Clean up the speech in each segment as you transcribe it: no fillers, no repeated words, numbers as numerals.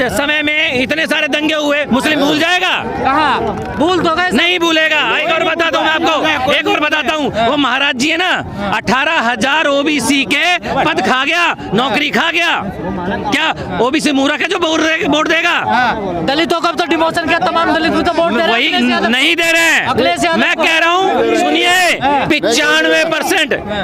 समय में इतने सारे दंगे हुए, मुस्लिम भूल जाएगा? कहाँ भूल तो गए, नहीं भूलेगा। एक और बताता हूँ मैं आपको, एक और बताता हूँ। वो महाराज जी है ना, 18,000 ओबीसी के पद खा गया, नौकरी खा गया। क्या ओबीसी मूर्ख है जो वोट देगा? दलितों को तो डिमोशन किया, तमाम दलित भी तो वोट दे रहे वही हैं। नहीं दे रहे हैं। मैं कह रहा हूँ, सुनिए,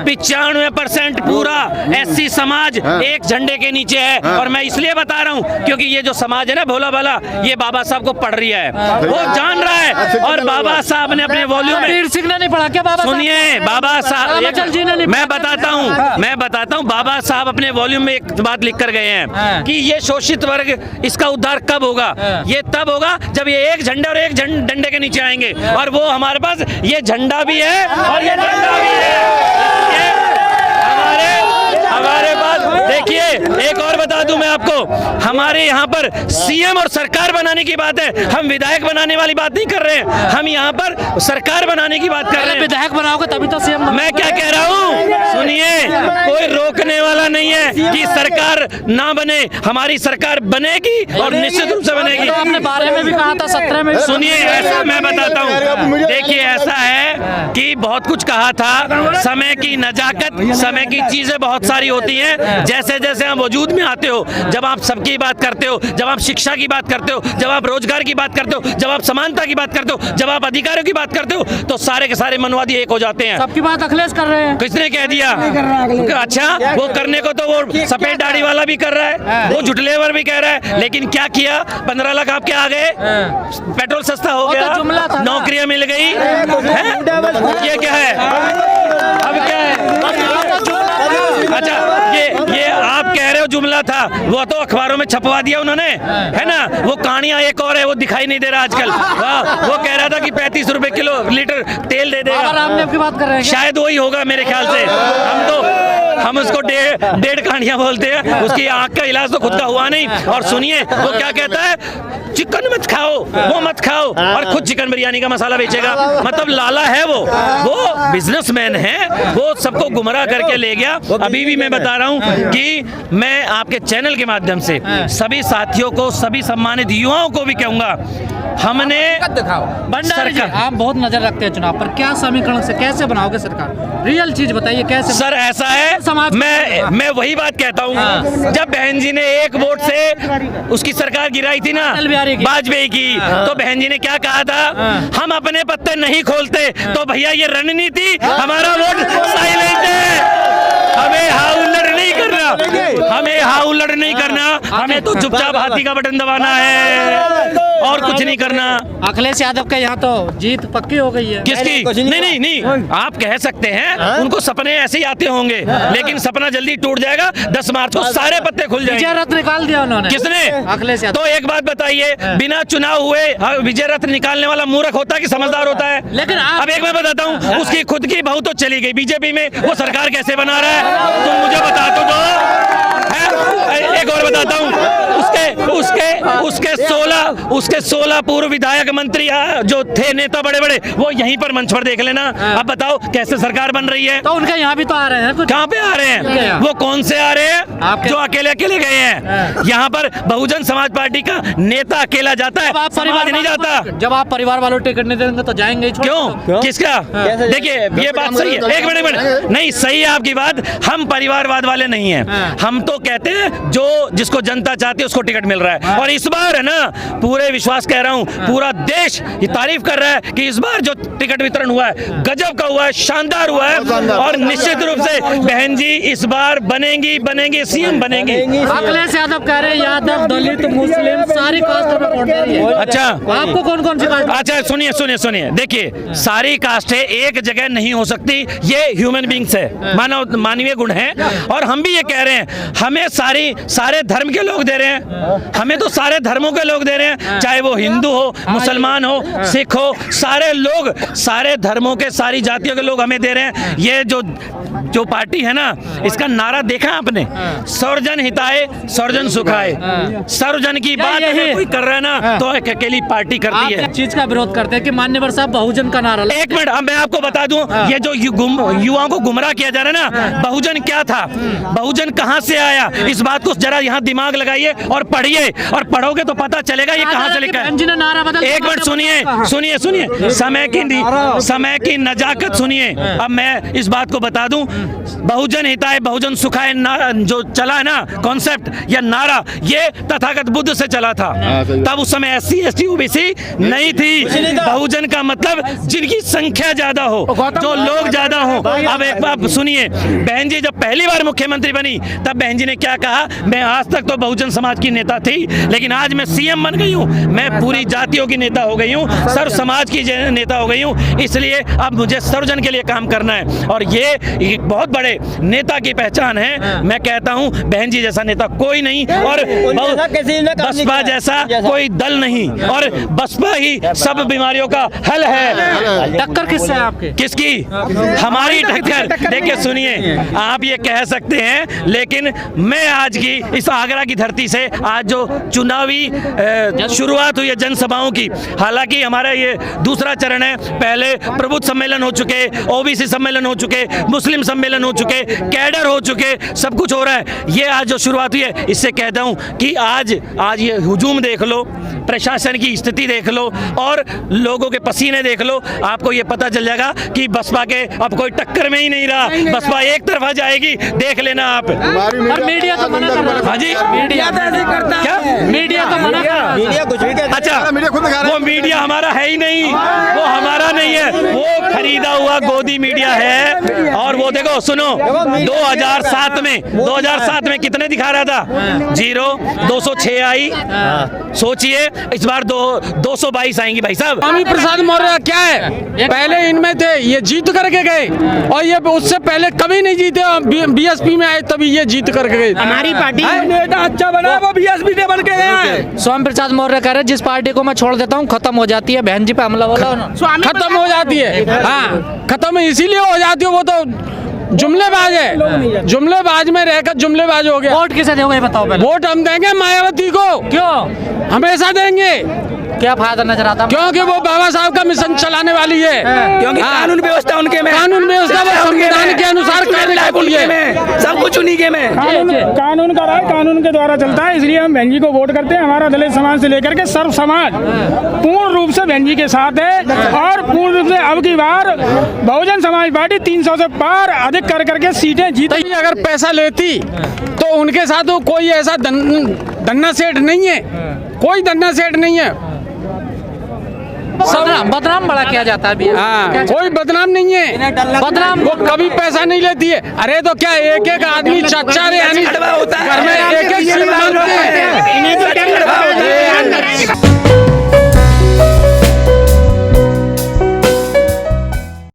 95% पूरा एससी समाज एक झंडे के नीचे है। और मैं इसलिए बता रहा हूँ क्योंकि ये जो समाज है ना भोला भाला, ये बाबा साहब को पढ़ रही है, वो जान रहा है। और बाबा साहब ने अपने वॉल्यूम में, वीर सिंह ने नहीं पढ़ा क्या बाबा? सुनिए, बाबा साहब, मैं बताता हूँ, बाबा साहब अपने वॉल्यूम में एक बात लिख कर गए हैं कि ये शोषित वर्ग, इसका उद्धार कब होगा? ये तब होगा जब ये एक झंडे और एक डंडे के नीचे आएंगे। और वो हमारे पास ये झंडा भी है और ये डंडा भी है। हमारे पास देखिए, एक और बता दूं मैं आपको, हमारे यहाँ पर सीएम और सरकार बनाने की बात है, हम विधायक बनाने वाली बात नहीं कर रहे हैं, हम यहाँ पर सरकार बनाने की बात कर रहे हैं। विधायक बनाओगे तभी तो सीएम। मैं क्या कह रहा हूँ, सुनिए, कोई रोकने वाला नहीं है कि सरकार ना बने, हमारी सरकार बनेगी और निश्चित रूप से बनेगी। आपने 12 में भी कहा था, 17 में। सुनिए, ऐसा मैं बताता हूँ, देखिए ऐसा है कि बहुत कुछ कहा था, समय की नजाकत, समय की चीजें बहुत सारी होती हैं। जैसे जैसे आप वजूद में आते हो, जब आप सबकी बात करते हो, जब आप शिक्षा की बात करते हो, जब आप रोजगार की बात करते हो, जब आप समानता की बात करते हो, जब आप अधिकारों की बात करते हो, तो सारे के सारे मनवादी एक हो जाते हैं। सबकी बात अखिलेश कर रहे हैं। किसने कह दिया? अच्छा, वो करने को तो वो सफेद दाढ़ी वाला भी कर रहा है, वो जुटलेवर भी कह रहा है, लेकिन क्या किया? 15 लाख आपके आ गए, पेट्रोल सस्ता हो गया, नौकरियां मिल गई। ये क्या है? अब क्या है? अच्छा, ये आप कह रहे हो जुमला था, वो तो अखबारों में छपवा दिया उन्होंने, है ना? वो कहानियां एक और है, वो दिखाई नहीं दे रहा आजकल। वो कह रहा था कि 35 रुपए किलो लीटर तेल दे देगा, रामदेव की बात कर रहे हैं। शायद वही होगा मेरे ख्याल से। हम उसको डेढ़ कहानियां बोलते हैं, उसकी आंख का इलाज तो खुद का हुआ नहीं। और सुनिए, वो क्या कहता है, चिकन मत खाओ, वो मत खाओ, और खुद चिकन बिरयानी का मसाला बेचेगा। मतलब लाला है वो बिजनेसमैन है, वो सबको गुमराह करके ले गया। अभी भी मैं बता रहा हूं कि मैं आपके चैनल के माध्यम से सभी साथियों को, सभी सम्मानित युवाओं को भी कहूंगा, हमने भंडारी जी, आप बहुत नजर रखते हैं चुनाव पर, क्या समीकरण से कैसे बनाओगे सरकार? रियल चीज बताइए कैसे। सर ऐसा है, मैं वही बात कहता हूँ, जब बहन जी ने एक वोट से उसकी सरकार गिराई थी ना, वाजपेयी की, तो बहन जी ने क्या कहा था? हम अपने पत्ते नहीं खोलते। तो भैया ये रणनीति, हमारा वोट साइलेंट है, हमें हाउलड़ नहीं करना, हमें हाउलड़ नहीं करना, हमें तो चुपचाप हाथी का बटन दबाना है और कुछ नहीं करना। अखिलेश यादव के यहाँ तो जीत पक्की हो गई है। किसकी? नहीं, आप कह सकते हैं, उनको सपने ऐसे ही आते होंगे, लेकिन सपना जल्दी टूट जाएगा। 10 मार्च को सारे पत्ते खुल जाएंगे। विजय रथ निकाल दिया उन्होंने। किसने? अखिलेश यादव। तो एक बात बताइए, बिना चुनाव हुए विजय रथ निकालने वाला मूर्ख होता है कि समझदार होता है? लेकिन अब एक मैं बताता हूँ, उसकी खुद की बहू तो चली गई बीजेपी में, वो सरकार कैसे बना रहा है? तुम मुझे बता तो दो। एक और बताता हूँ, उसके 16 पूर्व विधायक मंत्री जो थे, नेता बड़े बड़े, वो यहीं पर मंच पर देख लेना। अब बताओ कैसे सरकार बन रही है? तो उनके यहाँ भी तो आ रहे हैं। कहाँ पे आ रहे हैं? वो कौन से आ रहे हैं? जो अकेले गए हैं। यहाँ पर बहुजन समाज पार्टी का नेता अकेला जाता है, समाज नहीं जाता। जब आप परिवार वालों टिकट नहीं देंगे तो जाएंगे। क्यों? किसका? देखिए, ये बात सही है। एक मिनट, नहीं सही है आपकी बात, हम परिवारवाद वाले नहीं हैं। हम तो कहते हैं जिसको जनता चाहती है उसको टिकट मिल रहा है। और इस बार है ना, पूरे विश्वास कह रहा हूं, पूरा देश ये तारीफ कर रहा है कि इस बार जो टिकट वितरण हुआ है, गजब का हुआ है, शानदार हुआ है। और निश्चित रूप से बहन जी इस बार बनेंगी, सीएम बनेंगी। अखिलेश यादव कह रहे हैं यादव, दलित, मुस्लिम सारी कास्ट में वोट दे रही है। अच्छा, आपको कौन सी कास्ट? अच्छा सुनिए, देखिए, सारी कास्टें एक जगह नहीं हो सकती, ये ह्यूमन बींग्स है, मानवीय गुण है। और हम भी ये कह रहे हैं, हमें सारे धर्म के लोग दे रहे हैं, हमें तो सारे धर्मों के लोग दे रहे हैं, चाहे वो हिंदू हो, मुसलमान हो, सिख हो, सारे लोग, सारे धर्मों के, सारी जातियों के लोग हमें दे रहे हैं। ये जो जो पार्टी है ना, इसका नारा देखा आपने, सर्वजन हिताय सर्वजन सुखाय। सर्वजन की बात अगर कोई कर रहा है ना तो एक अकेली पार्टी करती है। आप चीज का विरोध करते हैं कि मान्यवर साहब बहुजन का नारा। एक मिनट, अब मैं आपको बता दूं, ये जो युवाओं को गुमराह किया जा रहा है ना, बहुजन क्या था, बहुजन कहां से आया, इस बात को जरा यहाँ दिमाग लगाइए और पढ़िए, और पढ़ोगे तो पता चलेगा ये कहां से लिखा है। एक मिनट सुनिए सुनिए सुनिए, समय की नजाकत सुनिए। अब मैं इस बात को बता दूं, बहुजन हिताय बहुजन सुखाय जो चला है ना कॉन्सेप्ट या नारा, ये तथागत बुद्ध से चला था। तब उस समय SC ST OBC नहीं थी। बहुजन का मतलब जिनकी संख्या ज्यादा हो, जो लोग ज्यादा हो। अब एक बात सुनिए, बहन जी जब पहली बार मुख्यमंत्री बनी तब बहन जी ने क्या कहा, मैं आज तक तो बहुजन समाज की नेता थी, लेकिन आज मैं CM बन गई हूँ, मैं पूरी जातियों की नेता हो गई हूँ, सर्व समाज की नेता हो गई हूँ, इसलिए अब मुझे सर्वजन के लिए काम करना है। और ये एक बहुत बड़े नेता की पहचान है। मैं कहता हूँ बहन जी जैसा नेता कोई नहीं, और बसपा जैसा कोई दल नहीं, और बसपा ही सब बीमारियों का हल है। टक्कर किससे है आपके? किसकी? हमारी टक्कर। देखिए सुनिए, आप ये कह सकते हैं, लेकिन मैं आज की इस आगरा की धरती से आज जो चुनावी शुरुआत हुई है जनसभाओं की, हालांकि हमारा ये दूसरा चरण है, पहले प्रबुद्ध सम्मेलन हो चुके, OBC सम्मेलन हो चुके, मुस्लिम सम्मेलन हो चुके, कैडर हो चुके, सब कुछ हो रहा है। ये आज जो शुरुआत हुई है, इससे कहता हूं कि आज ये हुजूम देख लो, प्रशासन की स्थिति देख लो, और लोगों के पसीने देख लो, आपको ये पता चल जाएगा कि बसपा के अब कोई टक्कर में ही नहीं रहा, बसपा एक तरफा जाएगी, देख लेना आप। और मीडिया तो मना कर रहा है। हाँ जी, मीडिया तो ऐसे करता है। क्या मीडिया तो मना कर रहा है? मीडिया कुछ भी कहता है। अच्छा, वो मीडिया हमारा है ही नहीं, वो हमारा नहीं है, वो खरीदा हुआ गोदी मीडिया है। और वो देखो सुनो, 2007 में कितने दिखा रहा था? 0, 206 आई। सोचिए इस बार 222 आएंगी भाई साहब। स्वामी प्रसाद मौर्य क्या है, पहले इनमें थे, ये जीत करके गए, और ये उससे पहले कभी नहीं जीते, BSP में आए तभी ये जीत करके गए। हमारी पार्टी नेता अच्छा बना, वो BSP से बन के गए। स्वामी प्रसाद मौर्य कह रहे जिस पार्टी को मैं छोड़ देता हूँ खत्म हो जाती है, बहन जी पे हमला बोला ना, खत्म हो जाती है। हाँ, खत्म इसीलिए हो जाती है, वो तो जुमलेबाज है, जुमलेबाज में रहकर जुमलेबाज हो गया। वोट किसे दोगे बताओ पहले? वोट हम देंगे मायावती को। क्यों? हमेशा देंगे। क्या फायदा नजर आता? क्योंकि वो बाबा साहब का मिशन चलाने वाली है, क्योंकि कानून व्यवस्था उनके में, कानून व्यवस्था वो संविधान के अनुसार कार्य करती है, सब कुछ उन्हीं के में। कानून का राज कानून के द्वारा चलता है, इसलिए हम बहन जी को वोट करते हैं। हमारा दलित समाज से लेकर के सर्व समाज पूर्ण रूप से बहन जी के साथ है, और पूर्ण रूप से अब की बार बहुजन समाज पार्टी 300 से पार अधिक कर करके सीटें जीती। अगर पैसा लेती तो उनके साथ कोई ऐसा धन्ना सेठ नहीं है, कोई धन्ना सेठ नहीं है। बदनाम बड़ा किया जाता है। हाँ, कोई बदनाम नहीं है, बदनाम वो कभी पैसा नहीं लेती है। अरे तो क्या एक आदमी चच्चा रे खड़वा होता